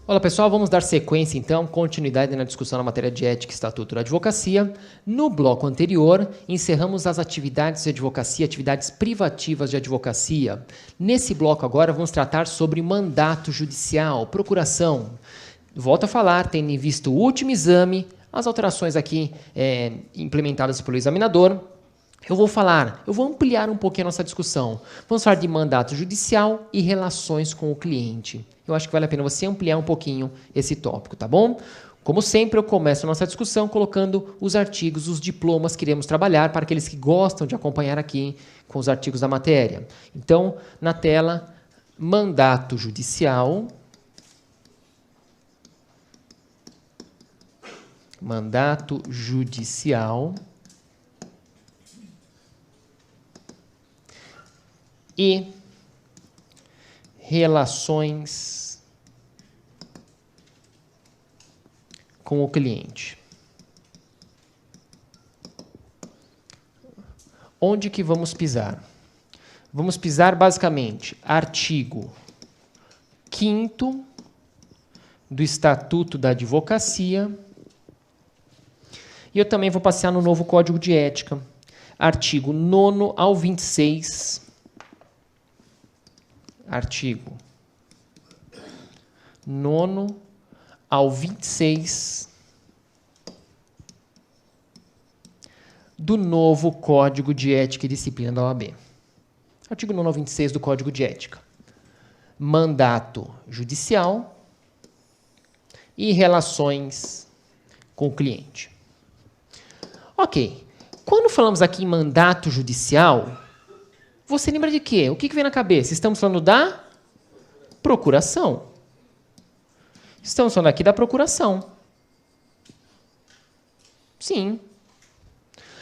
Olá pessoal, vamos dar sequência então, continuidade na discussão na matéria de ética e estatuto da advocacia. No bloco anterior, encerramos as atividades de advocacia, atividades privativas de advocacia. Nesse bloco agora vamos tratar sobre mandato judicial, procuração. Volto a falar, tendo em vista o último exame, as alterações aqui implementadas pelo examinador. Eu vou ampliar um pouquinho a nossa discussão. Vamos falar de mandato judicial e relações com o cliente. Eu acho que vale a pena você ampliar um pouquinho esse tópico, tá bom? Como sempre, eu começo a nossa discussão colocando os artigos, os diplomas que iremos trabalhar para aqueles que gostam de acompanhar aqui com os artigos da matéria. Então, na tela, mandato judicial. Mandato judicial. E relações com o cliente. Onde que vamos pisar? Vamos pisar basicamente artigo 5º do Estatuto da Advocacia. E eu também vou passear no novo Código de Ética, artigo 9º ao 26. Artigo 9º ao 26 do novo Código de Ética e Disciplina da OAB. Artigo 9º ao 26 do Código de Ética. Mandato judicial e relações com o cliente. Ok. Quando falamos aqui em mandato judicial, você lembra de quê? O que vem na cabeça? Estamos falando da procuração. Estamos falando aqui da procuração. Sim.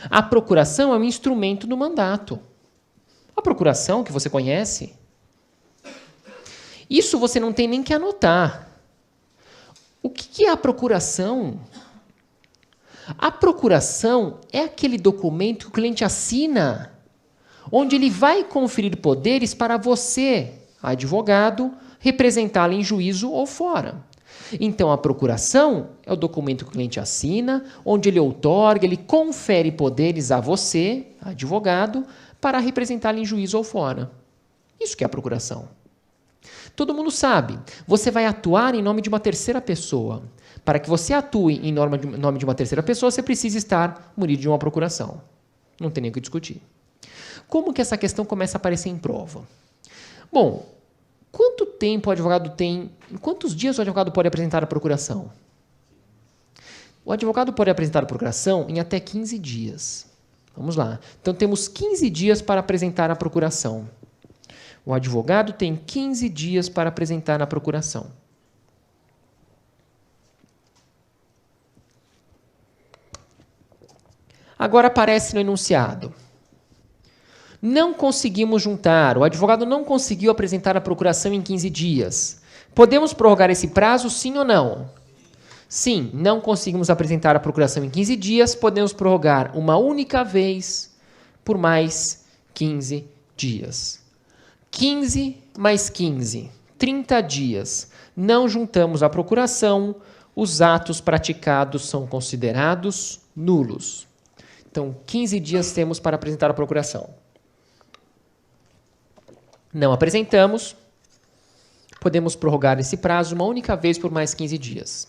A procuração é um instrumento do mandato. A procuração, que você conhece, isso você não tem nem que anotar. O que é a procuração? A procuração é aquele documento que o cliente assina, onde ele vai conferir poderes para você, advogado, representá-lo em juízo ou fora. Então, a procuração é o documento que o cliente assina, onde ele outorga, ele confere poderes a você, advogado, para representá-lo em juízo ou fora. Isso que é a procuração. Todo mundo sabe, você vai atuar em nome de uma terceira pessoa. Para que você atue em nome de uma terceira pessoa, você precisa estar munido de uma procuração. Não tem nem o que discutir. Como que essa questão começa a aparecer em prova? Bom, quanto tempo o advogado tem, em quantos dias o advogado pode apresentar a procuração? O advogado pode apresentar a procuração em até 15 dias. Vamos lá. Então, temos 15 dias para apresentar a procuração. O advogado tem 15 dias para apresentar a procuração. Agora aparece no enunciado. Não conseguimos juntar, o advogado não conseguiu apresentar a procuração em 15 dias. Podemos prorrogar esse prazo, sim ou não? Sim, não conseguimos apresentar a procuração em 15 dias, podemos prorrogar uma única vez por mais 15 dias. 15 mais 15, 30 dias. Não juntamos a procuração, os atos praticados são considerados nulos. Então, 15 dias temos para apresentar a procuração. Não apresentamos, podemos prorrogar esse prazo uma única vez por mais 15 dias.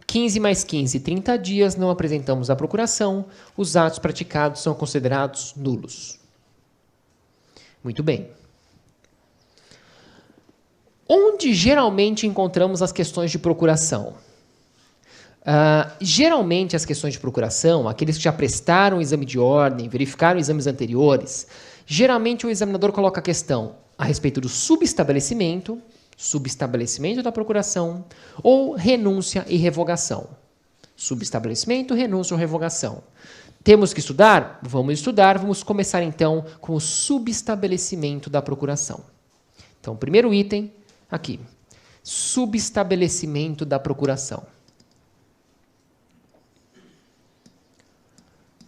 15 mais 15, 30 dias, não apresentamos a procuração, os atos praticados são considerados nulos. Muito bem. Onde geralmente encontramos as questões de procuração? Geralmente, as questões de procuração, aqueles que já prestaram o exame de ordem, verificaram exames anteriores, geralmente o examinador coloca a questão a respeito do subestabelecimento da procuração, ou renúncia e revogação. Subestabelecimento, renúncia ou revogação. Temos que estudar? Vamos estudar. Vamos começar, então, com o subestabelecimento da procuração. Então, o primeiro item, aqui. Subestabelecimento da procuração.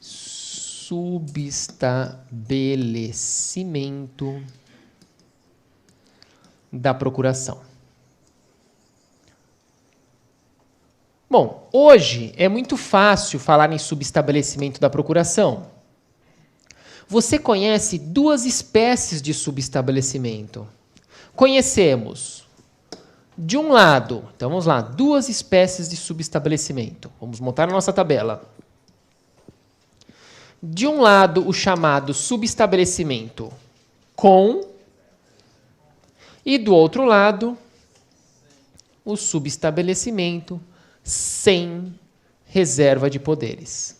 Subestabelecimento da procuração. Bom, hoje é muito fácil falar em subestabelecimento da procuração. Você conhece duas espécies de subestabelecimento. Conhecemos, de um lado, então vamos lá, duas espécies de subestabelecimento. Vamos montar a nossa tabela. De um lado, o chamado subestabelecimento com, e do outro lado, o subestabelecimento sem reserva de poderes.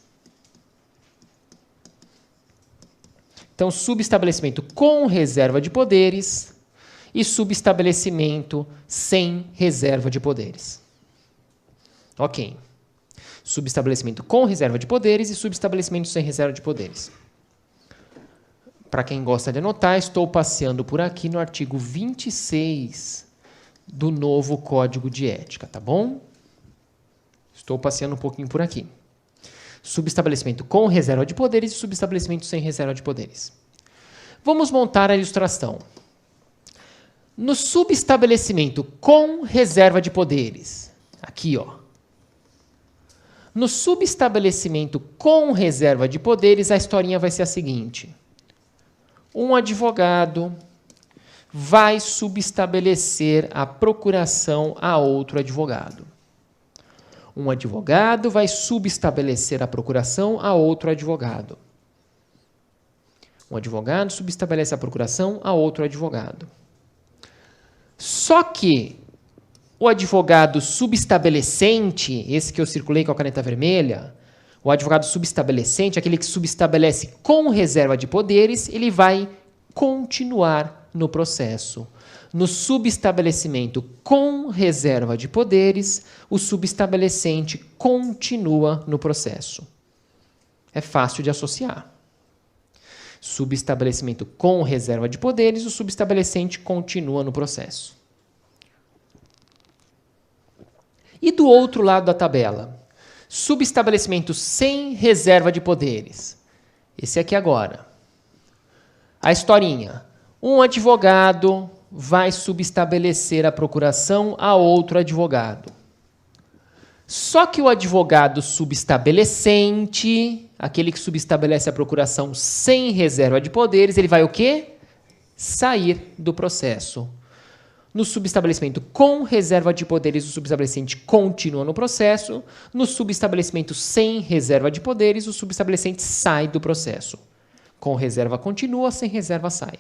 Então, subestabelecimento com reserva de poderes e subestabelecimento sem reserva de poderes. Ok. Subestabelecimento com reserva de poderes e subestabelecimento sem reserva de poderes. Para quem gosta de anotar, estou passeando por aqui no artigo 26 do novo Código de Ética, tá bom? Estou passeando um pouquinho por aqui. Subestabelecimento com reserva de poderes e subestabelecimento sem reserva de poderes. Vamos montar a ilustração. No subestabelecimento com reserva de poderes, aqui, ó. No subestabelecimento com reserva de poderes, a historinha vai ser a seguinte. Um advogado vai subestabelecer a procuração a outro advogado. Um advogado vai subestabelecer a procuração a outro advogado. Um advogado subestabelece a procuração a outro advogado. Só que o advogado subestabelecente, esse que eu circulei com a caneta vermelha, o advogado subestabelecente, aquele que subestabelece com reserva de poderes, ele vai continuar no processo. No subestabelecimento com reserva de poderes, o subestabelecente continua no processo. É fácil de associar. Subestabelecimento com reserva de poderes, o subestabelecente continua no processo. E do outro lado da tabela, subestabelecimento sem reserva de poderes. Esse aqui agora. A historinha. Um advogado vai subestabelecer a procuração a outro advogado. Só que o advogado subestabelecente, aquele que subestabelece a procuração sem reserva de poderes, ele vai o quê? Sair do processo. No subestabelecimento com reserva de poderes, o subestabelecente continua no processo. No subestabelecimento sem reserva de poderes, o subestabelecente sai do processo. Com reserva continua, sem reserva sai.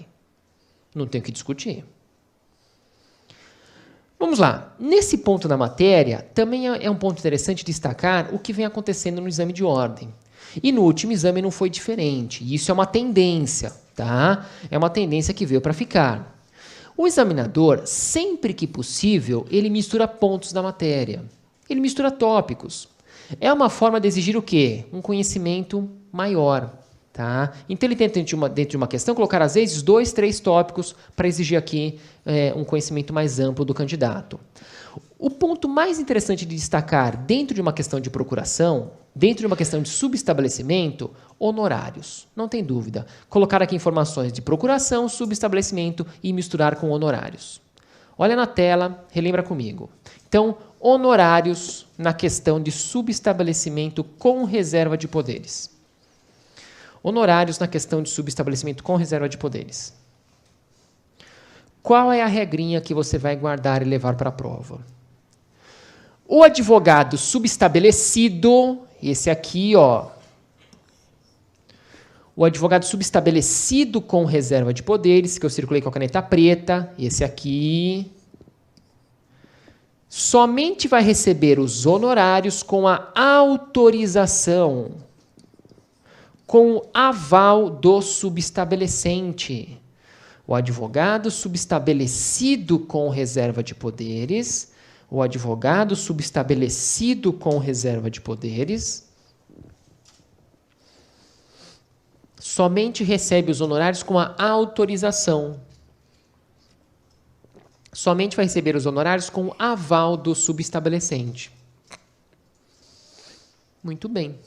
Não tem o que discutir. Vamos lá. Nesse ponto da matéria, também é um ponto interessante destacar o que vem acontecendo no exame de ordem. E no último exame não foi diferente. Isso é uma tendência, tá? É uma tendência que veio para ficar. O examinador, sempre que possível, ele mistura pontos da matéria. Ele mistura tópicos. É uma forma de exigir o quê? Um conhecimento maior. Tá? Então, ele tenta, dentro de uma questão, colocar, às vezes, 2, 3 tópicos para exigir aqui um conhecimento mais amplo do candidato. O ponto mais interessante de destacar dentro de uma questão de procuração, dentro de uma questão de subestabelecimento, honorários. Não tem dúvida. Colocar aqui informações de procuração, subestabelecimento e misturar com honorários. Olha na tela, relembra comigo. Então, honorários na questão de subestabelecimento com reserva de poderes. Honorários na questão de subestabelecimento com reserva de poderes. Qual é a regrinha que você vai guardar e levar para a prova? O advogado subestabelecido, esse aqui, ó. O advogado subestabelecido com reserva de poderes, que eu circulei com a caneta preta, esse aqui. somente vai receber os honorários com a autorização, com o aval do subestabelecente. O advogado subestabelecido com reserva de poderes, o advogado subestabelecido com reserva de poderes, somente recebe os honorários com a autorização. Somente vai receber os honorários com o aval do subestabelecente. Muito bem.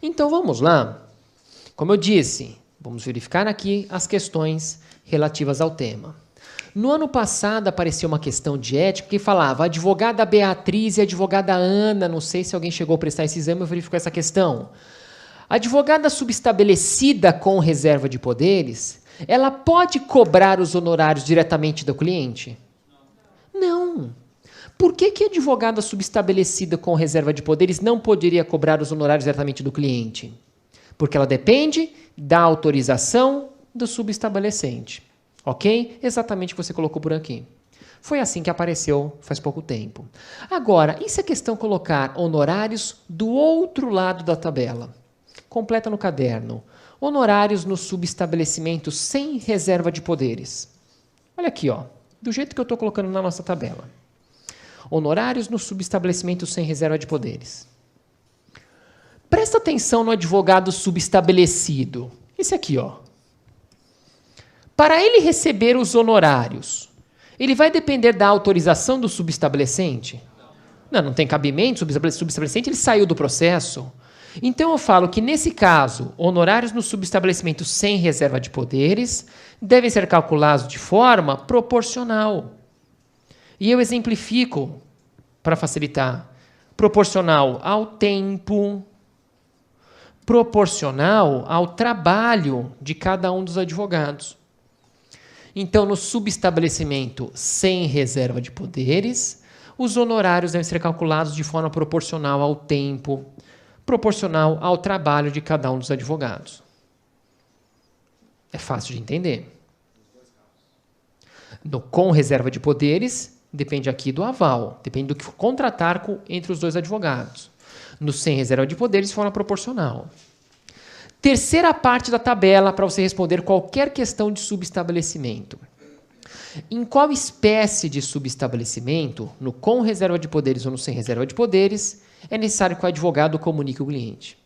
Então vamos lá. Como eu disse, vamos verificar aqui as questões relativas ao tema. No ano passado apareceu uma questão de ética que falava advogada Beatriz e advogada Ana. Não sei se alguém chegou a prestar esse exame, eu verifico essa questão. Advogada subestabelecida com reserva de poderes, ela pode cobrar os honorários diretamente do cliente? Não. Por que a advogada subestabelecida com reserva de poderes não poderia cobrar os honorários diretamente do cliente? Porque ela depende da autorização do subestabelecente. Ok? Exatamente o que você colocou por aqui. Foi assim que apareceu faz pouco tempo. Agora, e se a questão colocar honorários do outro lado da tabela? Completa no caderno. Honorários no subestabelecimento sem reserva de poderes. Olha aqui, ó, do jeito que eu estou colocando na nossa tabela. Honorários no subestabelecimento sem reserva de poderes. Presta atenção no advogado subestabelecido. Esse aqui, ó. Para ele receber os honorários, ele vai depender da autorização do subestabelecente? Não tem cabimento. O subestabelecente ele saiu do processo. Então eu falo que, nesse caso, honorários no subestabelecimento sem reserva de poderes devem ser calculados de forma proporcional. E eu exemplifico, para facilitar, proporcional ao tempo, proporcional ao trabalho de cada um dos advogados. Então, no subestabelecimento sem reserva de poderes, os honorários devem ser calculados de forma proporcional ao tempo, proporcional ao trabalho de cada um dos advogados. É fácil de entender. Com reserva de poderes, depende aqui do aval, depende do que for contratar entre os dois advogados. No sem reserva de poderes, de forma proporcional. Terceira parte da tabela para você responder qualquer questão de subestabelecimento. Em qual espécie de subestabelecimento, no com reserva de poderes ou no sem reserva de poderes, é necessário que o advogado comunique o cliente?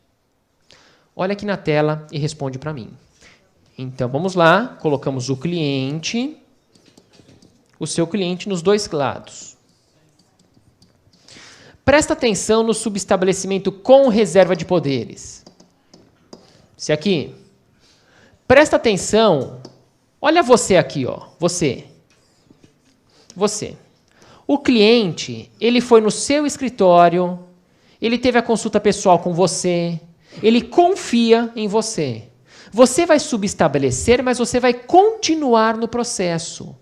Olha aqui na tela e responde para mim. Então, vamos lá. Colocamos o cliente, o seu cliente nos dois lados. Presta atenção no subestabelecimento com reserva de poderes. Esse aqui. Presta atenção. Olha você aqui, ó. Você. O cliente, ele foi no seu escritório, ele teve a consulta pessoal com você, ele confia em você. Você vai subestabelecer, mas você vai continuar no processo.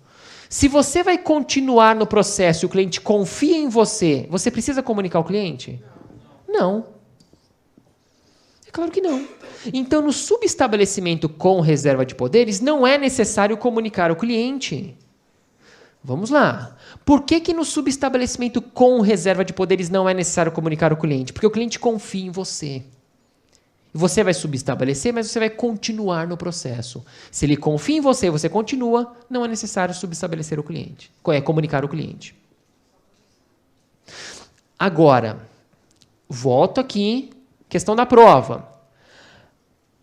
Se você vai continuar no processo e o cliente confia em você, você precisa comunicar ao cliente? Não. É claro que não. Então, no subestabelecimento com reserva de poderes, não é necessário comunicar ao cliente. Vamos lá. Por que no subestabelecimento com reserva de poderes não é necessário comunicar ao cliente? Porque o cliente confia em você. Você vai subestabelecer, mas você vai continuar no processo. Se ele confia em você e você continua, não é necessário subestabelecer o cliente. Comunicar o cliente. Agora, volto aqui, questão da prova.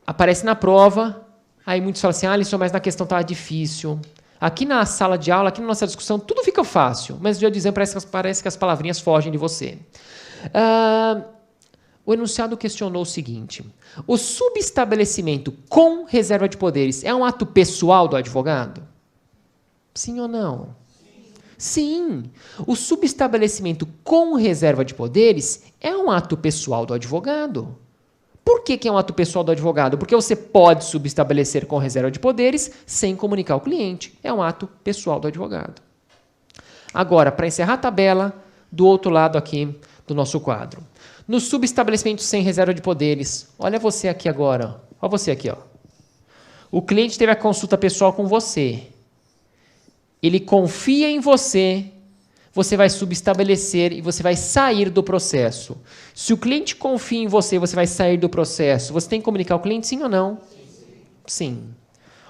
Aparece na prova, aí muitos falam assim, Alisson, mas na questão estava difícil. Aqui na sala de aula, aqui na nossa discussão, tudo fica fácil, mas no dia do exame parece que as palavrinhas fogem de você. O enunciado questionou o seguinte: o subestabelecimento com reserva de poderes é um ato pessoal do advogado? Sim ou não? Sim. O subestabelecimento com reserva de poderes é um ato pessoal do advogado. Por que é um ato pessoal do advogado? Porque você pode subestabelecer com reserva de poderes sem comunicar ao cliente. É um ato pessoal do advogado. Agora, para encerrar a tabela, do outro lado aqui do nosso quadro. No subestabelecimento sem reserva de poderes, olha você aqui agora. Olha você aqui, ó. O cliente teve a consulta pessoal com você. Ele confia em você, você vai subestabelecer e você vai sair do processo. Se o cliente confia em você, você vai sair do processo. Você tem que comunicar ao cliente, sim ou não? Sim.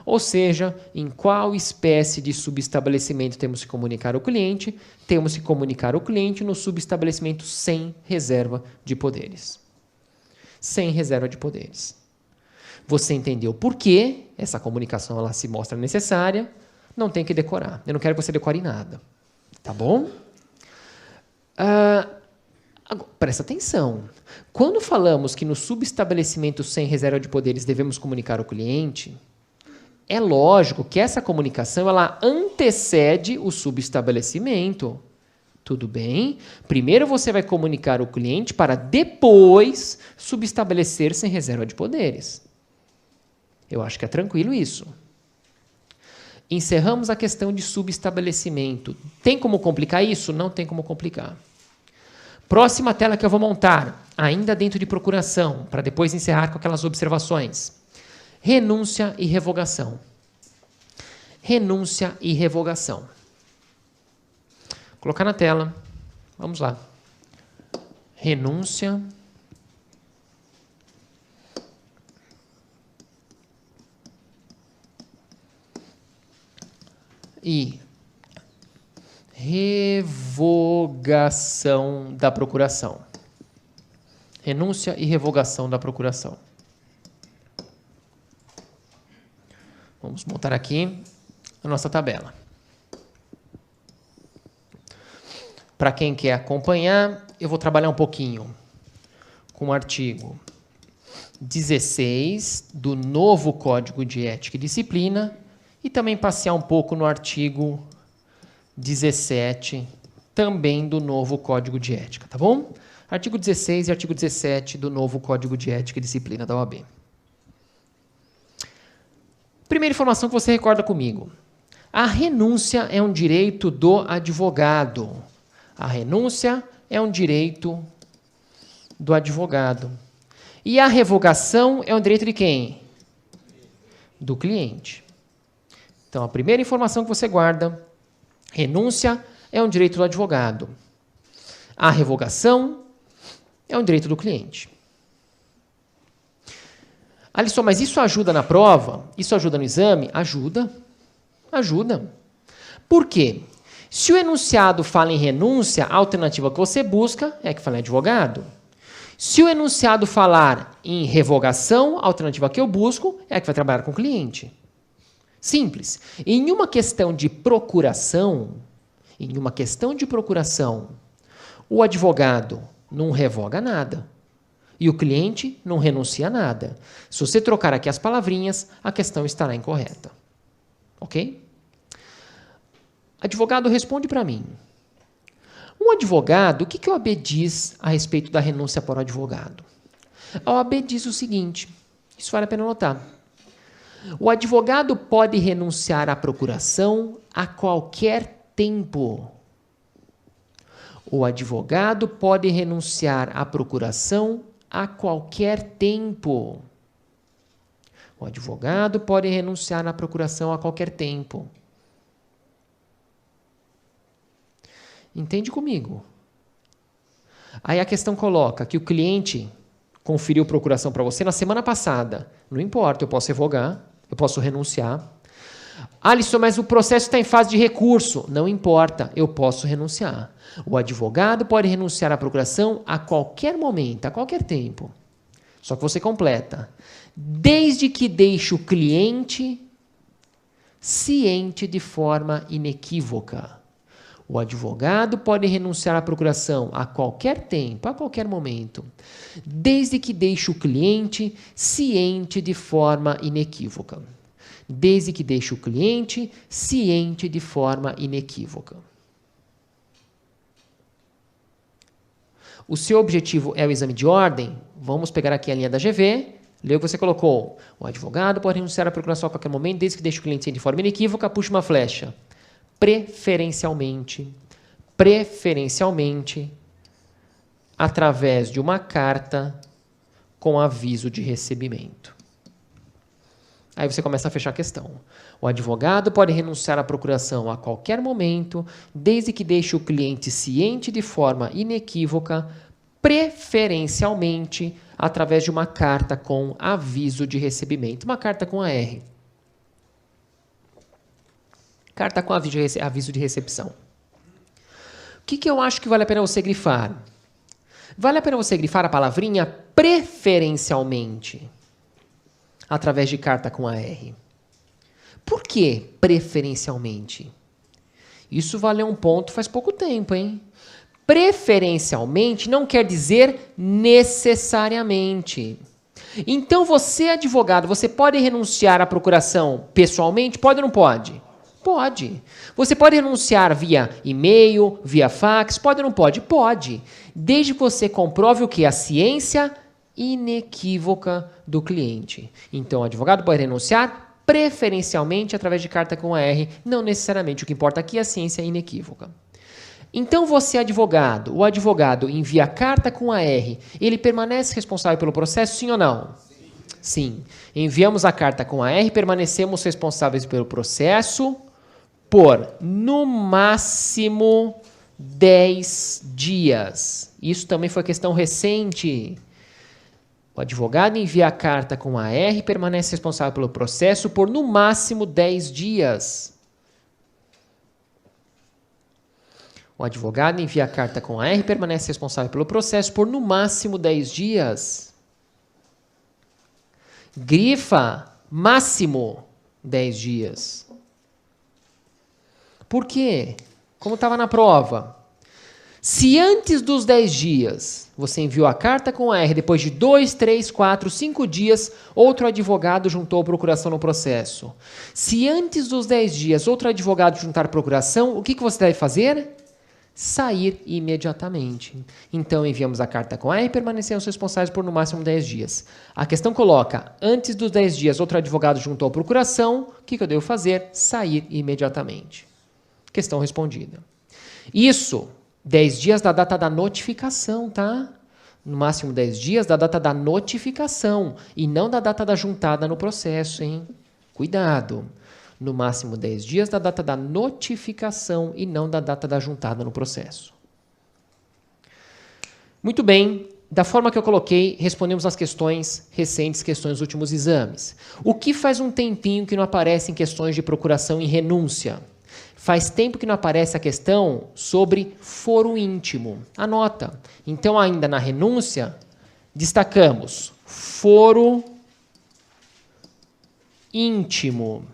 Ou seja, em qual espécie de subestabelecimento temos que comunicar ao cliente? Temos que comunicar ao cliente no subestabelecimento sem reserva de poderes. Sem reserva de poderes. Você entendeu por que essa comunicação ela se mostra necessária, não tem que decorar. Eu não quero que você decore nada. Tá bom? Presta atenção. Quando falamos que no subestabelecimento sem reserva de poderes devemos comunicar ao cliente, é lógico que essa comunicação ela antecede o subestabelecimento. Tudo bem? Primeiro você vai comunicar ao cliente para depois subestabelecer sem reserva de poderes. Eu acho que é tranquilo isso. Encerramos a questão de subestabelecimento. Tem como complicar isso? Não tem como complicar. Próxima tela que eu vou montar, ainda dentro de procuração, para depois encerrar com aquelas observações. Renúncia e revogação. Renúncia e revogação. Vou colocar na tela. Vamos lá. Renúncia e revogação da procuração. Renúncia e revogação da procuração. Vamos montar aqui a nossa tabela. Para quem quer acompanhar, eu vou trabalhar um pouquinho com o artigo 16 do novo Código de Ética e Disciplina e também passear um pouco no artigo 17, também do novo Código de Ética, tá bom? Artigo 16 e artigo 17 do novo Código de Ética e Disciplina da OAB. Primeira informação que você recorda comigo. A renúncia é um direito do advogado. A renúncia é um direito do advogado. E a revogação é um direito de quem? Do cliente. Então, a primeira informação que você guarda, renúncia é um direito do advogado. A revogação é um direito do cliente. Alisson, mas isso ajuda na prova? Isso ajuda no exame? Ajuda. Ajuda. Por quê? Se o enunciado fala em renúncia, a alternativa que você busca é que fale em advogado. Se o enunciado falar em revogação, a alternativa que eu busco é a que vai trabalhar com o cliente. Simples. Em uma questão de procuração, o advogado não revoga nada e o cliente não renuncia a nada. Se você trocar aqui as palavrinhas, a questão estará incorreta. Ok? Advogado, responde para mim. Um advogado, o que a OAB diz a respeito da renúncia para o advogado? A OAB diz o seguinte, isso vale a pena notar. O advogado pode renunciar à procuração a qualquer tempo. O advogado pode renunciar à procuração a qualquer tempo. O advogado pode renunciar à procuração a qualquer tempo. Entende comigo? Aí a questão coloca que o cliente conferiu procuração para você na semana passada. Não importa, eu posso revogar, eu posso renunciar. Alisson, mas o processo está em fase de recurso. Não importa, eu posso renunciar. O advogado pode renunciar à procuração a qualquer momento, a qualquer tempo. Só que você completa. Desde que deixe o cliente ciente de forma inequívoca. O advogado pode renunciar à procuração a qualquer tempo, a qualquer momento, desde que deixe o cliente ciente de forma inequívoca. Desde que deixe o cliente ciente de forma inequívoca. O seu objetivo é o exame de ordem? Vamos pegar aqui a linha da GV. Lê o que você colocou. O advogado pode renunciar à procuração a qualquer momento, desde que deixe o cliente ciente de forma inequívoca, puxa uma flecha. Preferencialmente, através de uma carta com aviso de recebimento. Aí você começa a fechar a questão. O advogado pode renunciar à procuração a qualquer momento, desde que deixe o cliente ciente de forma inequívoca, preferencialmente através de uma carta com aviso de recebimento. Uma carta com AR. Carta com aviso de recepção. O que eu acho que vale a pena você grifar? Vale a pena você grifar a palavrinha preferencialmente através de carta com AR. Por que preferencialmente? Isso valeu um ponto faz pouco tempo, hein? Preferencialmente não quer dizer necessariamente. Então você, advogado, você pode renunciar à procuração pessoalmente? Pode ou não pode? Pode. Você pode renunciar via e-mail, via fax? Pode ou não pode? Pode. Desde que você comprove o que? A ciência inequívoca do cliente. Então, o advogado pode renunciar preferencialmente através de carta com AR, não necessariamente. O que importa aqui é a ciência inequívoca. Então, você, advogado, o advogado envia carta com AR, ele permanece responsável pelo processo, sim ou não? Sim. Enviamos a carta com AR, permanecemos responsáveis pelo processo por, no máximo, 10 dias. Isso também foi questão recente. O advogado envia a carta com AR e permanece responsável pelo processo por, no máximo, 10 dias. O advogado envia a carta com AR e permanece responsável pelo processo por, no máximo, 10 dias. Grifa, máximo 10 dias. Por quê? Como estava na prova. Se antes dos 10 dias você enviou a carta com AR, depois de 2, 3, 4, 5 dias, outro advogado juntou a procuração no processo. Se antes dos 10 dias outro advogado juntar a procuração, o que você deve fazer? Sair imediatamente. Então, enviamos a carta com AR e permanecemos responsáveis por no máximo 10 dias. A questão coloca, antes dos 10 dias, outro advogado juntou a procuração, o que eu devo fazer? Sair imediatamente. Questão respondida. Isso, 10 dias da data da notificação, tá? No máximo 10 dias da data da notificação e não da data da juntada no processo, hein? Cuidado. No máximo 10 dias da data da notificação e não da data da juntada no processo. Muito bem, da forma que eu coloquei, respondemos as questões recentes, questões dos últimos exames. O que faz um tempinho que não aparece em questões de procuração e renúncia? Faz tempo que não aparece a questão sobre foro íntimo. Anota. Então, ainda na renúncia, destacamos foro íntimo.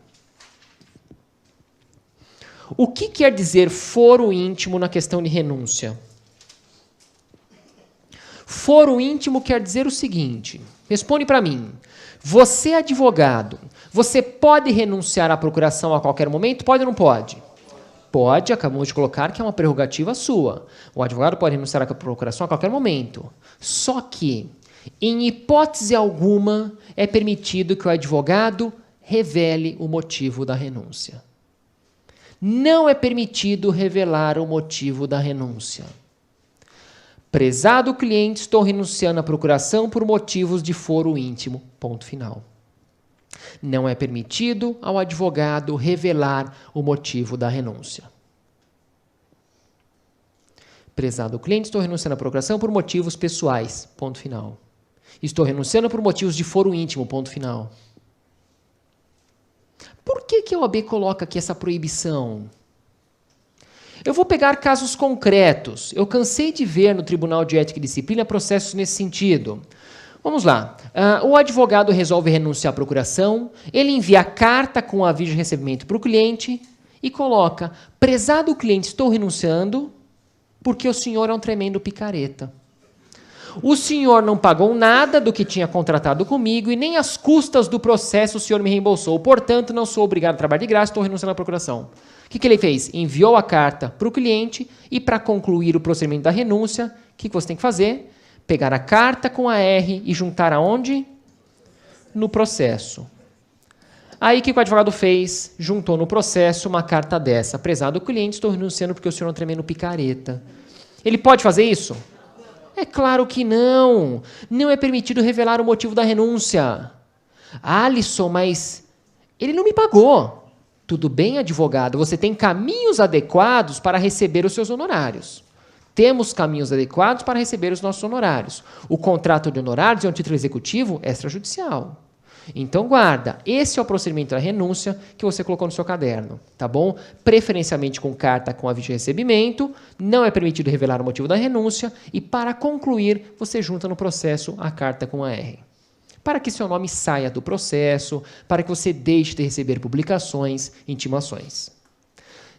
O que quer dizer foro íntimo na questão de renúncia? Foro íntimo quer dizer o seguinte, responde para mim, você é advogado, você pode renunciar à procuração a qualquer momento? Pode ou não pode? Pode, acabamos de colocar que é uma prerrogativa sua. O advogado pode renunciar à procuração a qualquer momento. Só que, em hipótese alguma, é permitido que o advogado revele o motivo da renúncia. Não é permitido revelar o motivo da renúncia. Prezado cliente, estou renunciando à procuração por motivos de foro íntimo. Ponto final. Não é permitido ao advogado revelar o motivo da renúncia. Prezado cliente, estou renunciando à procuração por motivos pessoais. Ponto final. Estou renunciando por motivos de foro íntimo. Ponto final. Por que a OAB coloca aqui essa proibição? Eu vou pegar casos concretos. Eu cansei de ver no Tribunal de Ética e Disciplina processos nesse sentido. Vamos lá. O advogado resolve renunciar à procuração, ele envia a carta com aviso de recebimento para o cliente e coloca, prezado cliente, estou renunciando porque o senhor é um tremendo picareta. O senhor não pagou nada do que tinha contratado comigo e nem as custas do processo o senhor me reembolsou. Portanto, não sou obrigado a trabalhar de graça, estou renunciando à procuração. O que ele fez? Enviou a carta para o cliente e, para concluir o procedimento da renúncia, o que você tem que fazer? Pegar a carta com a R e juntar aonde? No processo. Aí, o que o advogado fez? Juntou no processo uma carta dessa. Prezado cliente, estou renunciando porque o senhor é um tremendo picareta. Ele pode fazer isso? É claro que não. Não é permitido revelar o motivo da renúncia. Alisson, mas Ele não me pagou. Tudo bem, advogado, você tem caminhos adequados para receber os seus honorários. Temos caminhos adequados para receber os nossos honorários. O contrato de honorários é um título executivo extrajudicial. Então, guarda, esse é o procedimento da renúncia que você colocou no seu caderno, tá bom? Preferencialmente com carta com aviso de recebimento, não é permitido revelar o motivo da renúncia e, para concluir, você junta no processo a carta com a R. Para que seu nome saia do processo, para que você deixe de receber publicações, intimações.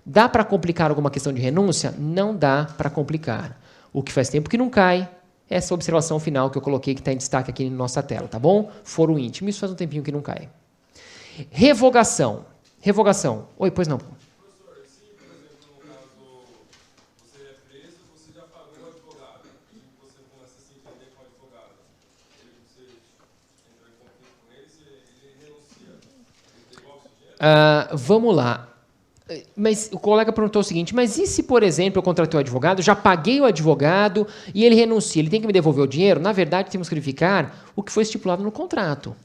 Dá para complicar alguma questão de renúncia? Não dá para complicar. O que faz tempo que não cai, essa observação final que eu coloquei, que está em destaque aqui na nossa tela, tá bom? Foro íntimo, isso faz um tempinho que não cai. Revogação. Revogação. Oi, pois não. Professor, se, por exemplo, no caso, você é preso, você já pagou o advogado, e você começa a se entender com o advogado, você entra em conflito com ele, ele renuncia, ele devolve o dinheiro? Vamos lá. Mas o colega perguntou o seguinte, mas e se, por exemplo, eu contratei o advogado, já paguei o advogado e ele renuncia, ele tem que me devolver o dinheiro? Na verdade, temos que verificar o que foi estipulado no contrato.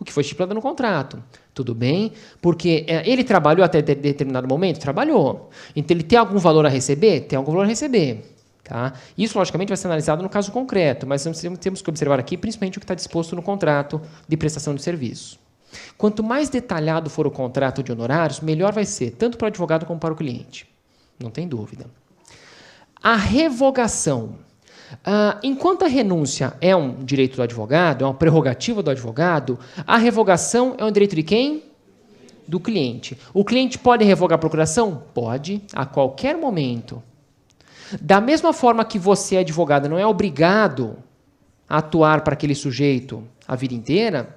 O que foi estipulado no contrato. Tudo bem? Porque ele trabalhou até determinado momento? Trabalhou. Então, ele tem algum valor a receber? Tem algum valor a receber. Tá? Isso, logicamente, vai ser analisado no caso concreto, mas temos que observar aqui, principalmente, o que está disposto no contrato de prestação de serviço. Quanto mais detalhado for o contrato de honorários, melhor vai ser, tanto para o advogado como para o cliente. Não tem dúvida. A revogação. Enquanto a renúncia é um direito do advogado, é uma prerrogativa do advogado, a revogação é um direito de quem? Do cliente. O cliente pode revogar a procuração? Pode, a qualquer momento. Da mesma forma que você, advogado, não é obrigado a atuar para aquele sujeito a vida inteira,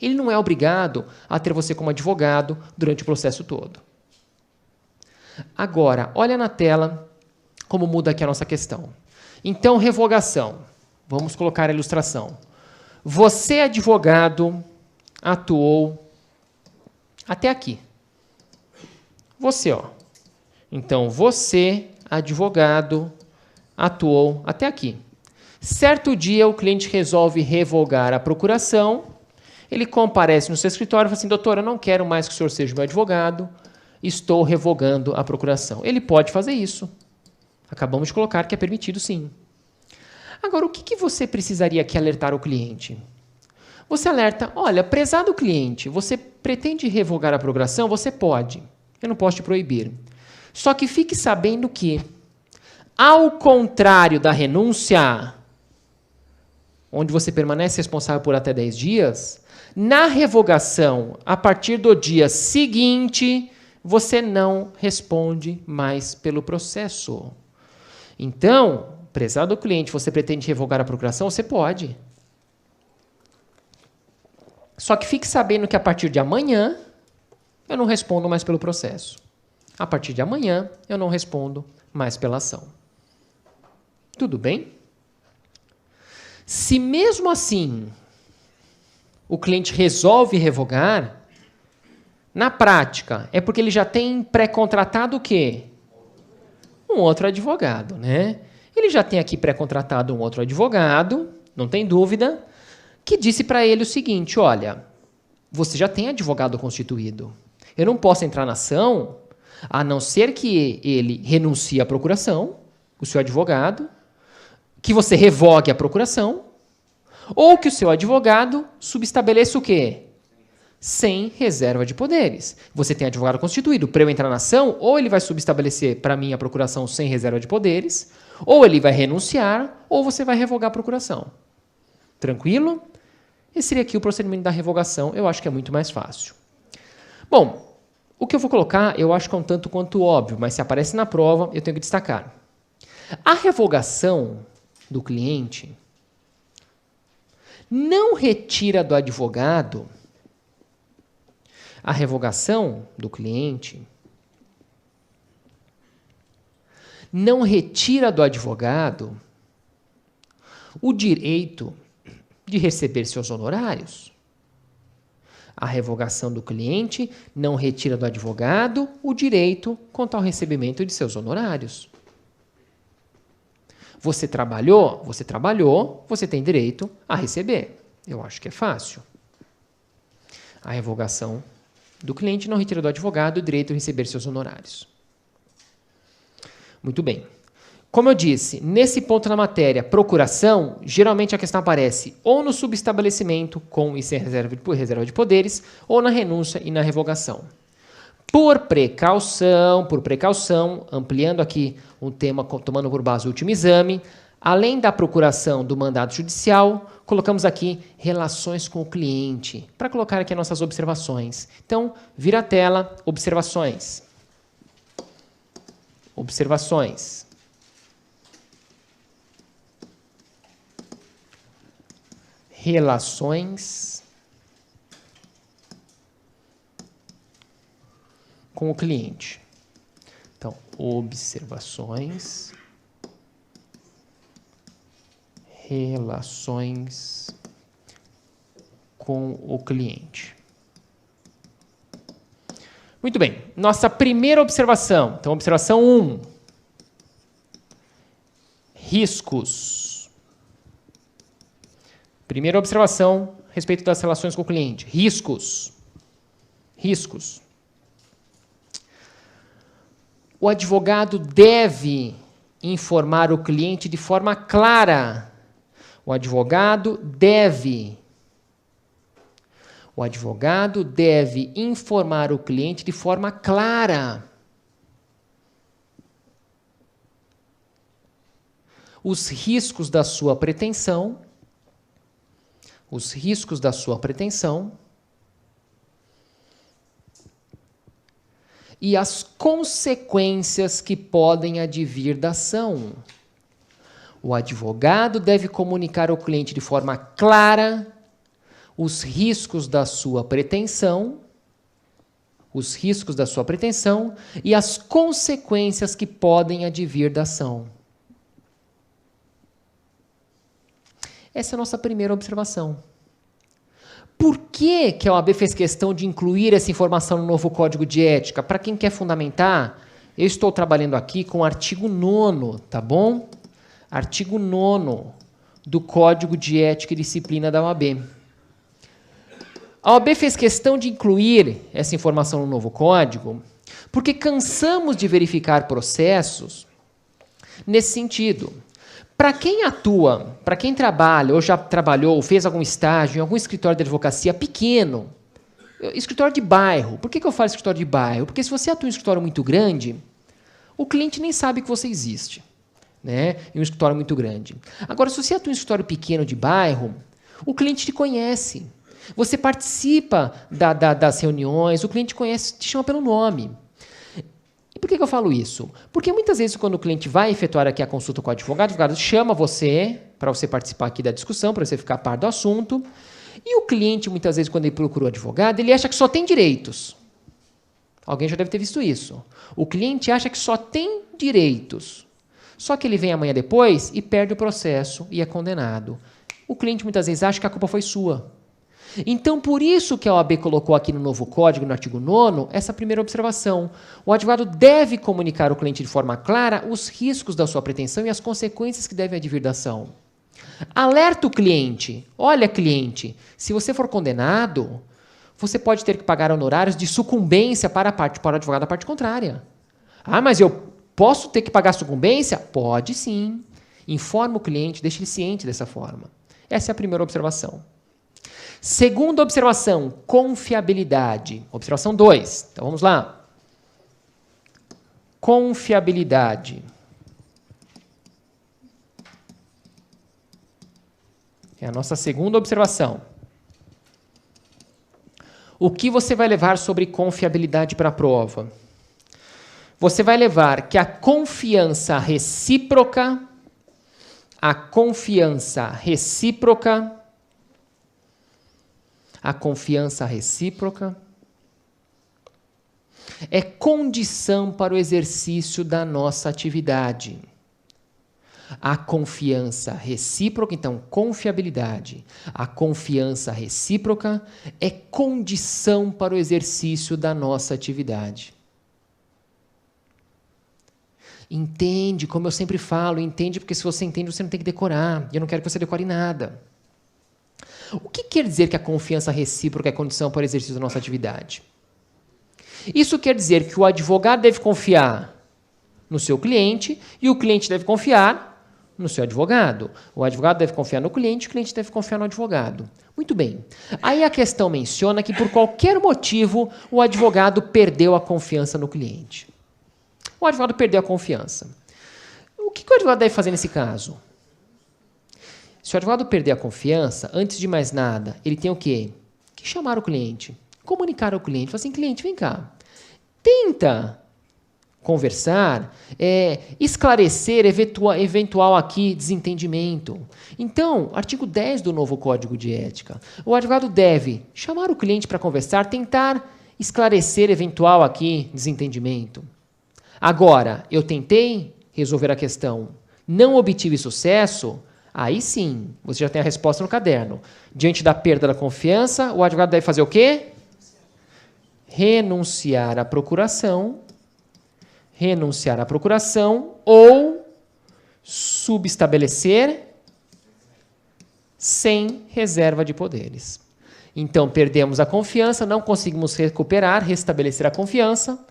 ele não é obrigado a ter você como advogado durante o processo todo. Agora, olha na tela como muda aqui a nossa questão. Então, revogação. Vamos colocar a ilustração. Você, advogado, atuou até aqui. Você, ó. Então, você, advogado, atuou até aqui. Certo dia, o cliente resolve revogar a procuração. Ele comparece no seu escritório e fala assim, doutor, eu não quero mais que o senhor seja meu advogado, estou revogando a procuração. Ele pode fazer isso. Acabamos de colocar que é permitido, sim. Agora, o que você precisaria aqui alertar o cliente? Você alerta, olha, prezado cliente, você pretende revogar a procuração? Você pode. Eu não posso te proibir. Só que fique sabendo que, ao contrário da renúncia, onde você permanece responsável por até 10 dias, na revogação, a partir do dia seguinte, você não responde mais pelo processo. Então, prezado cliente, você pretende revogar a procuração? Você pode. Só que fique sabendo que a partir de amanhã, eu não respondo mais pelo processo. A partir de amanhã, eu não respondo mais pela ação. Tudo bem? Se mesmo assim o cliente resolve revogar, na prática, é porque ele já tem pré-contratado o quê? Um outro advogado, né? Ele já tem aqui pré-contratado um outro advogado, não tem dúvida, que disse para ele o seguinte, olha, você já tem advogado constituído. Eu não posso entrar na ação, a não ser que ele renuncie à procuração, o seu advogado, que você revogue a procuração, ou que o seu advogado subestabeleça o quê? Sem reserva de poderes. Você tem advogado constituído. Para eu entrar na ação, ou ele vai subestabelecer para mim a procuração sem reserva de poderes, ou ele vai renunciar, ou você vai revogar a procuração. Tranquilo? Esse seria aqui o procedimento da revogação. Eu acho que é muito mais fácil. Bom, o que eu vou colocar, eu acho que é um tanto quanto óbvio, mas se aparece na prova, eu tenho que destacar. A revogação do cliente não retira do advogado a revogação do cliente, não retira do advogado o direito de receber seus honorários. A revogação do cliente não retira do advogado o direito quanto ao recebimento de seus honorários. Você trabalhou, você tem direito a receber. Eu acho que é fácil. A revogação do cliente não retira do advogado o direito de receber seus honorários. Muito bem. Como eu disse, nesse ponto na matéria, procuração, geralmente a questão aparece ou no subestabelecimento, com e sem reserva de poderes, ou na renúncia e na revogação. Por precaução, ampliando aqui um tema, tomando por base o último exame, além da procuração do mandado judicial, colocamos aqui relações com o cliente, para colocar aqui as nossas observações. Então, vira a tela, observações. Observações. Relações com o cliente. Então, observações, relações com o cliente. Muito bem, nossa primeira observação. Então, observação 1. Riscos. Primeira observação a respeito das relações com o cliente. Riscos. Riscos. O advogado deve informar o cliente de forma clara. O advogado deve informar o cliente de forma clara. Os riscos da sua pretensão. Os riscos da sua pretensão e as consequências que podem advir da ação. O advogado deve comunicar ao cliente de forma clara os riscos da sua pretensão, e as consequências que podem advir da ação. Essa é a nossa primeira observação. Por que a OAB fez questão de incluir essa informação no novo Código de Ética? Para quem quer fundamentar, eu estou trabalhando aqui com o artigo 9º, tá bom? Artigo 9º do Código de Ética e Disciplina da OAB. A OAB fez questão de incluir essa informação no novo Código porque cansamos de verificar processos nesse sentido. Para quem atua, para quem trabalha, ou já trabalhou, ou fez algum estágio em algum escritório de advocacia pequeno, escritório de bairro. Por que eu falo escritório de bairro? Porque se você atua em um escritório muito grande, o cliente nem sabe que você existe, né? Em um escritório muito grande. Agora, se você atua em um escritório pequeno de bairro, o cliente te conhece. Você participa das reuniões, o cliente conhece, te chama pelo nome. E por que eu falo isso? Porque muitas vezes quando o cliente vai efetuar aqui a consulta com o advogado chama você para você participar aqui da discussão, para você ficar a par do assunto, e o cliente, muitas vezes, quando ele procura o advogado, ele acha que só tem direitos. Alguém já deve ter visto isso. O cliente acha que só tem direitos. Só que ele vem amanhã depois e perde o processo e é condenado. O cliente muitas vezes acha que a culpa foi sua. Então, por isso que a OAB colocou aqui no novo código, no artigo 9º, essa primeira observação. O advogado deve comunicar ao cliente de forma clara os riscos da sua pretensão e as consequências que devem advir da ação. Alerta o cliente. Olha, cliente, se você for condenado, você pode ter que pagar honorários de sucumbência para o advogado da parte contrária. Ah, mas eu posso ter que pagar sucumbência? Pode sim. Informa o cliente, deixe ele ciente dessa forma. Essa é a primeira observação. Segunda observação, confiabilidade. Observação 2. Então, vamos lá. Confiabilidade. É a nossa segunda observação. O que você vai levar sobre confiabilidade para a prova? Você vai levar que a confiança recíproca é condição para o exercício da nossa atividade. A confiança recíproca, então, confiabilidade. A confiança recíproca é condição para o exercício da nossa atividade. Entende, como eu sempre falo, entende, porque se você entende, você não tem que decorar. E eu não quero que você decore nada. O que quer dizer que a confiança recíproca é condição para o exercício da nossa atividade? Isso quer dizer que o advogado deve confiar no seu cliente e o cliente deve confiar no seu advogado. O advogado deve confiar no cliente, o cliente deve confiar no advogado. Muito bem. Aí a questão menciona que por qualquer motivo o advogado perdeu a confiança no cliente. O advogado perdeu a confiança. O que o advogado deve fazer nesse caso? Se o advogado perder a confiança, antes de mais nada, ele tem o quê? Que chamar o cliente, comunicar ao cliente, falar assim, cliente, vem cá, tenta conversar, esclarecer eventual aqui desentendimento. Então, artigo 10 do novo Código de Ética, o advogado deve chamar o cliente para conversar, tentar esclarecer eventual aqui desentendimento. Agora, eu tentei resolver a questão, não obtive sucesso, aí sim, você já tem a resposta no caderno. Diante da perda da confiança, o advogado deve fazer o quê? Renunciar à procuração ou subestabelecer sem reserva de poderes. Então, perdemos a confiança, não conseguimos recuperar, restabelecer a confiança,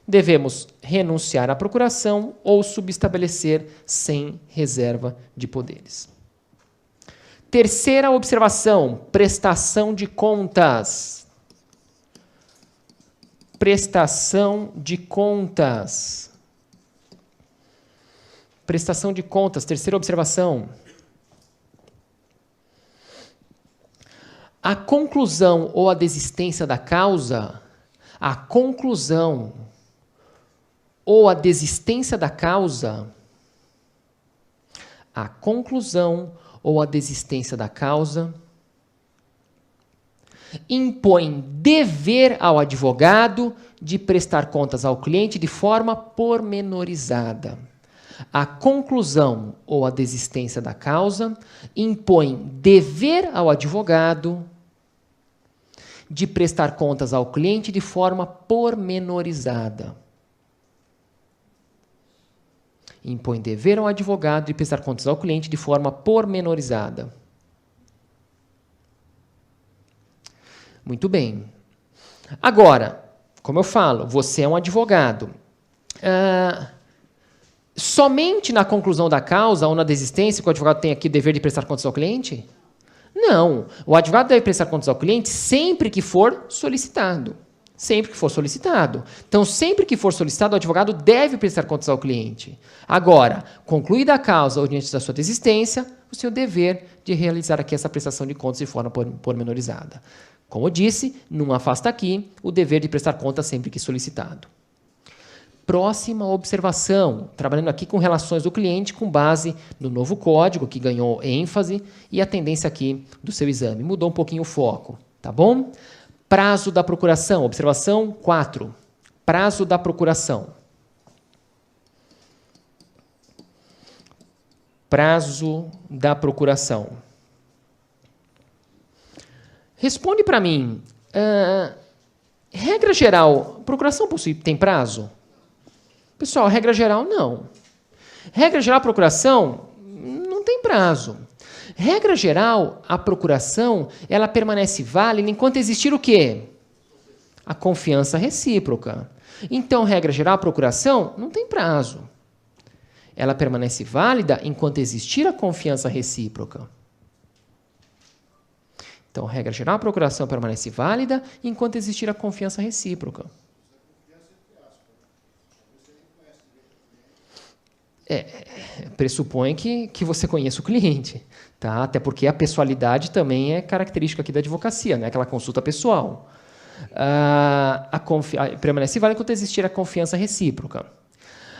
devemos renunciar à procuração ou subestabelecer sem reserva de poderes. Terceira observação, prestação de contas. Prestação de contas. Prestação de contas, terceira observação. A conclusão ou a desistência da causa, a conclusão ou a desistência da causa, a conclusão ou a desistência da causa impõe dever ao advogado de prestar contas ao cliente de forma pormenorizada. A conclusão ou a desistência da causa impõe dever ao advogado de prestar contas ao cliente de forma pormenorizada. Impõe dever ao advogado de prestar contas ao cliente de forma pormenorizada. Muito bem. Agora, como eu falo, você é um advogado. Somente na conclusão da causa ou na desistência que o advogado tem aqui o dever de prestar contas ao cliente? Não. O advogado deve prestar contas ao cliente sempre que for solicitado. Sempre que for solicitado. Então, sempre que for solicitado, o advogado deve prestar contas ao cliente. Agora, concluída a causa ou diante da sua desistência, você tem o dever de realizar aqui essa prestação de contas de forma pormenorizada. Como eu disse, não afasta aqui o dever de prestar contas sempre que solicitado. Próxima observação, trabalhando aqui com relações do cliente com base no novo código, que ganhou ênfase, e a tendência aqui do seu exame. Mudou um pouquinho o foco, tá bom? Prazo da procuração, observação 4. Prazo da procuração. Prazo da procuração. Responde para mim. Regra geral, procuração tem prazo? Pessoal, regra geral, não. Regra geral, procuração não tem prazo. Regra geral, a procuração, ela permanece válida enquanto existir o quê? A confiança recíproca. Então, regra geral, a procuração não tem prazo. Ela permanece válida enquanto existir a confiança recíproca. Então, regra geral, a procuração permanece válida enquanto existir a confiança recíproca. Pressupõe que você conheça o cliente, tá? Até porque a pessoalidade também é característica aqui da advocacia, né? Aquela consulta pessoal. Permanece válida enquanto existir a confiança recíproca.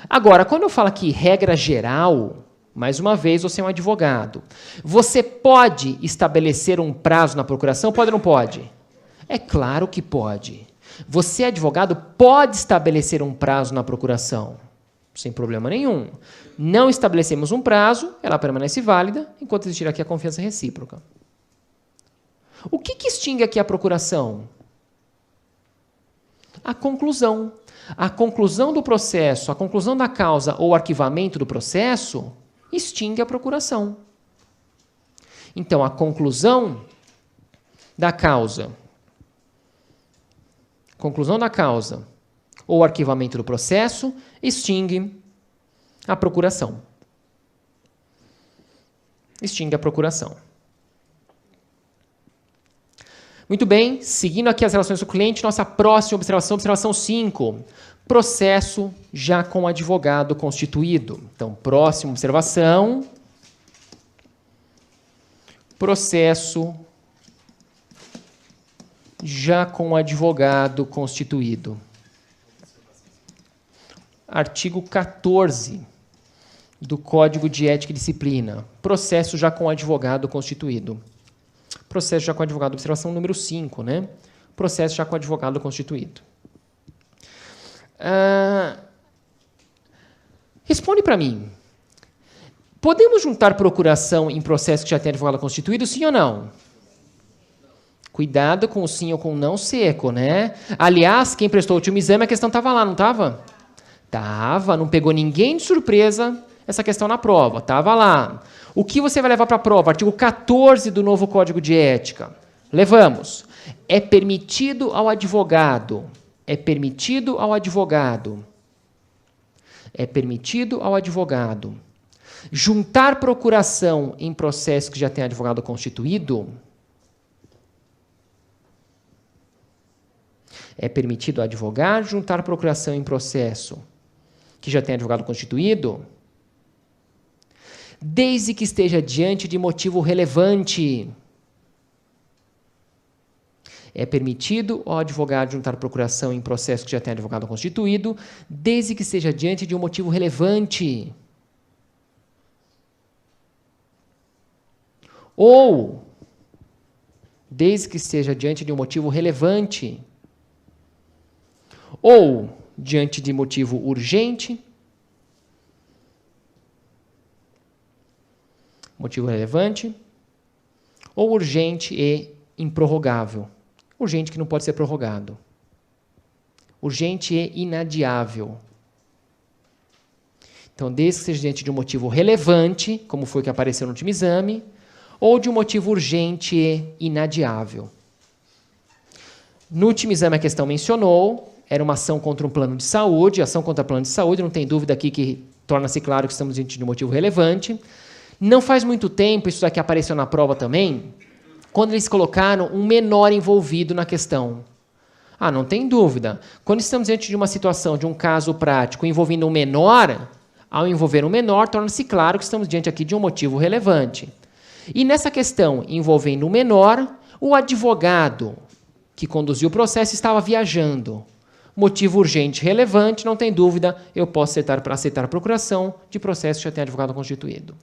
Agora, quando eu falo aqui regra geral, mais uma vez, você é um advogado. Você pode estabelecer um prazo na procuração? Pode ou não pode? É claro que pode. Você, advogado, pode estabelecer um prazo na procuração, sem problema nenhum. Não estabelecemos um prazo, ela permanece válida, enquanto existir aqui a confiança recíproca. O que extingue aqui a procuração? A conclusão. A conclusão do processo, a conclusão da causa ou arquivamento do processo extingue a procuração. Então, a conclusão da causa, conclusão da causa ou arquivamento do processo, extingue a procuração. Extingue a procuração. Muito bem, seguindo aqui as relações do cliente, nossa próxima observação, observação 5. Processo já com advogado constituído. Então, próxima observação. Processo já com advogado constituído. Artigo 14 do Código de Ética e Disciplina. Processo já com advogado constituído. Processo já com advogado, observação número 5, né? Processo já com advogado constituído. Responde para mim. Podemos juntar procuração em processo que já tem advogado constituído, sim ou não? Cuidado com o sim ou com o não seco, né? Aliás, quem prestou o último exame, a questão estava lá, não estava? Estava, não pegou ninguém de surpresa essa questão na prova, estava lá. O que você vai levar para a prova? Artigo 14 do novo Código de Ética. Levamos. É permitido ao advogado. É permitido ao advogado. É permitido ao advogado juntar procuração em processo que já tem advogado constituído. É permitido ao advogado juntar procuração em processo que já tem advogado constituído, desde que esteja diante de motivo relevante. É permitido ao advogado juntar procuração em processo que já tem advogado constituído, desde que esteja diante de um motivo relevante. Ou, desde que esteja diante de um motivo relevante. Ou, diante de motivo urgente. Motivo relevante, ou urgente e improrrogável. Urgente que não pode ser prorrogado. Urgente e inadiável. Então, desde que seja diante de um motivo relevante, como foi que apareceu no último exame, ou de um motivo urgente e inadiável. No último exame a questão mencionou, era uma ação contra um plano de saúde, ação contra plano de saúde, não tem dúvida aqui que torna-se claro que estamos diante de um motivo relevante. Não faz muito tempo, isso daqui apareceu na prova também, quando eles colocaram um menor envolvido na questão. Não tem dúvida. Quando estamos diante de uma situação, de um caso prático envolvendo um menor, ao envolver um menor, torna-se claro que estamos diante aqui de um motivo relevante. E nessa questão envolvendo um menor, o advogado que conduziu o processo estava viajando. Motivo urgente relevante, não tem dúvida, eu posso aceitar a procuração de processo que já tem advogado constituído.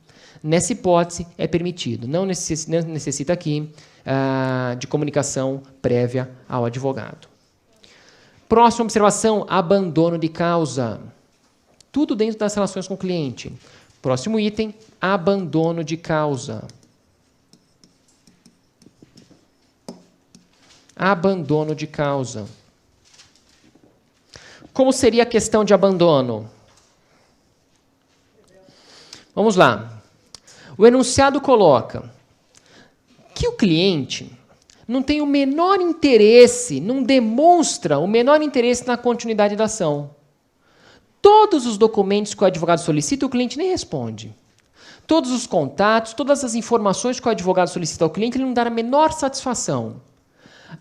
Nessa hipótese, é permitido. Não necessita aqui de comunicação prévia ao advogado. Próxima observação, abandono de causa. Tudo dentro das relações com o cliente. Próximo item, abandono de causa. Abandono de causa. Como seria a questão de abandono? Vamos lá. O enunciado coloca que o cliente não tem o menor interesse, não demonstra o menor interesse na continuidade da ação. Todos os documentos que o advogado solicita, o cliente nem responde. Todos os contatos, todas as informações que o advogado solicita ao cliente, ele não dá a menor satisfação.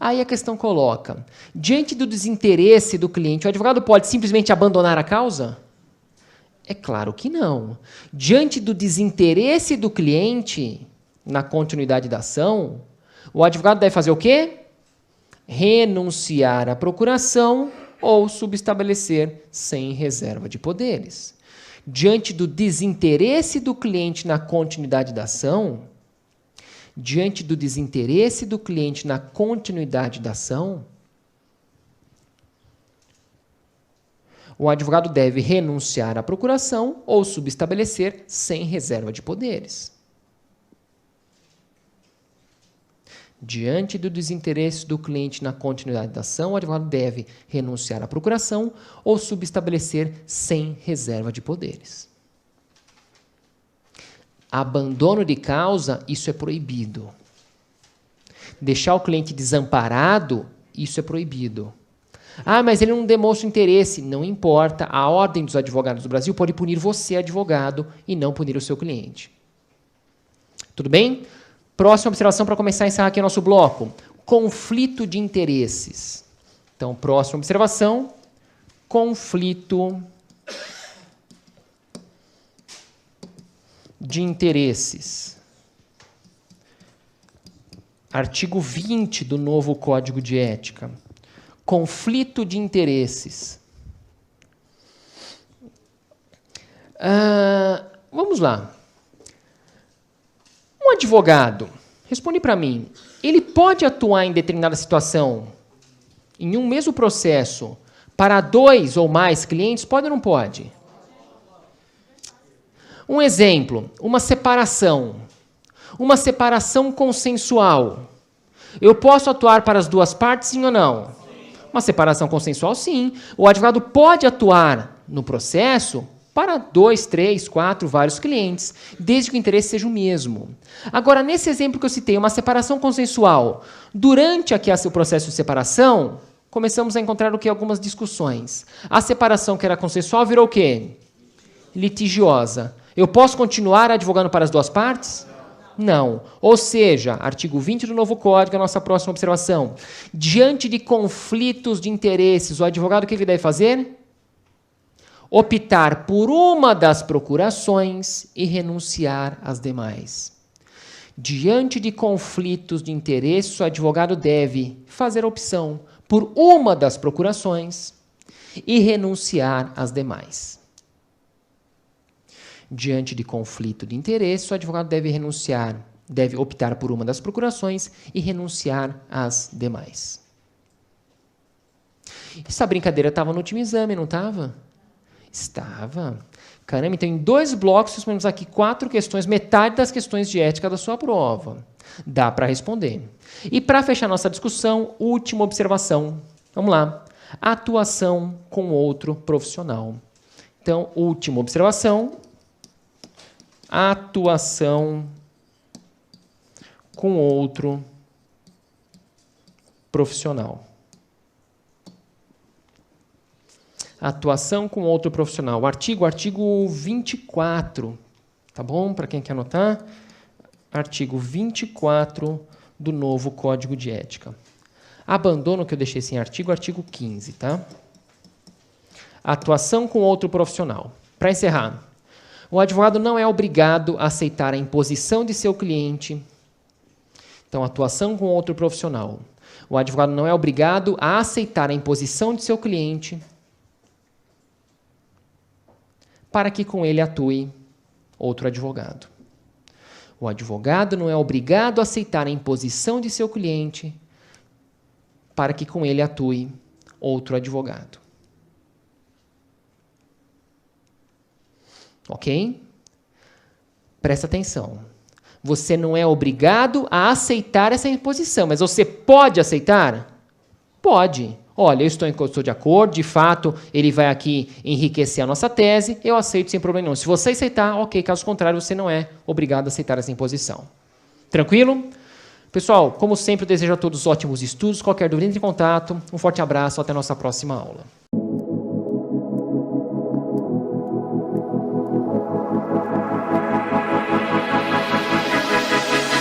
Aí a questão coloca, diante do desinteresse do cliente, o advogado pode simplesmente abandonar a causa? É claro que não. Diante do desinteresse do cliente na continuidade da ação, o advogado deve fazer o quê? Renunciar à procuração ou subestabelecer sem reserva de poderes. Diante do desinteresse do cliente na continuidade da ação, o advogado deve renunciar à procuração ou subestabelecer sem reserva de poderes. Diante do desinteresse do cliente na continuidade da ação, o advogado deve renunciar à procuração ou subestabelecer sem reserva de poderes. Abandono de causa, isso é proibido. Deixar o cliente desamparado, isso é proibido. Ah, mas ele não demonstra interesse. Não importa. A Ordem dos Advogados do Brasil pode punir você, advogado, e não punir o seu cliente. Tudo bem? Próxima observação para começar a encerrar aqui o nosso bloco. Conflito de interesses. Então, próxima observação. Conflito de interesses. Artigo 20 do novo Código de Ética. Conflito de interesses. Vamos lá. Um advogado, responde para mim, ele pode atuar em determinada situação, em um mesmo processo, para 2 ou mais clientes? Pode ou não pode? Um exemplo, uma separação. Uma separação consensual. Eu posso atuar para as 2 partes, sim ou não? Uma separação consensual, sim. O advogado pode atuar no processo para 2, 3, 4, vários clientes, desde que o interesse seja o mesmo. Agora, nesse exemplo que eu citei, uma separação consensual, durante aqui o processo de separação, começamos a encontrar o que? Algumas discussões. A separação que era consensual virou o quê? Litigiosa. Eu posso continuar advogando para as 2 partes? Não. Ou seja, artigo 20 do novo Código, a nossa próxima observação. Diante de conflitos de interesses, o advogado o que ele deve fazer? Optar por uma das procurações e renunciar às demais. Diante de conflitos de interesses, o advogado deve fazer a opção por uma das procurações e renunciar às demais. Diante de conflito de interesse, o advogado deve optar por uma das procurações e renunciar às demais. Essa brincadeira estava no último exame, não estava? Estava. Caramba, então em 2 blocos respondemos aqui 4 questões, metade das questões de ética da sua prova. Dá para responder. E para fechar nossa discussão, última observação. Vamos lá. Atuação com outro profissional. Então, última observação. Atuação com outro profissional. Atuação com outro profissional. Artigo 24, tá bom? Para quem quer anotar, artigo 24 do novo Código de Ética. Abandono o que eu deixei sem artigo, artigo 15, tá? Atuação com outro profissional. Para encerrar, o advogado não é obrigado a aceitar a imposição de seu cliente. Então, atuação com outro profissional. O advogado não é obrigado a aceitar a imposição de seu cliente para que com ele atue outro advogado. O advogado não é obrigado a aceitar a imposição de seu cliente para que com ele atue outro advogado. Ok? Presta atenção. Você não é obrigado a aceitar essa imposição, mas você pode aceitar? Pode. Olha, eu estou de acordo, de fato, ele vai aqui enriquecer a nossa tese, eu aceito sem problema nenhum. Se você aceitar, ok, caso contrário, você não é obrigado a aceitar essa imposição. Tranquilo? Pessoal, como sempre, eu desejo a todos ótimos estudos. Qualquer dúvida, entre em contato. Um forte abraço, até a nossa próxima aula.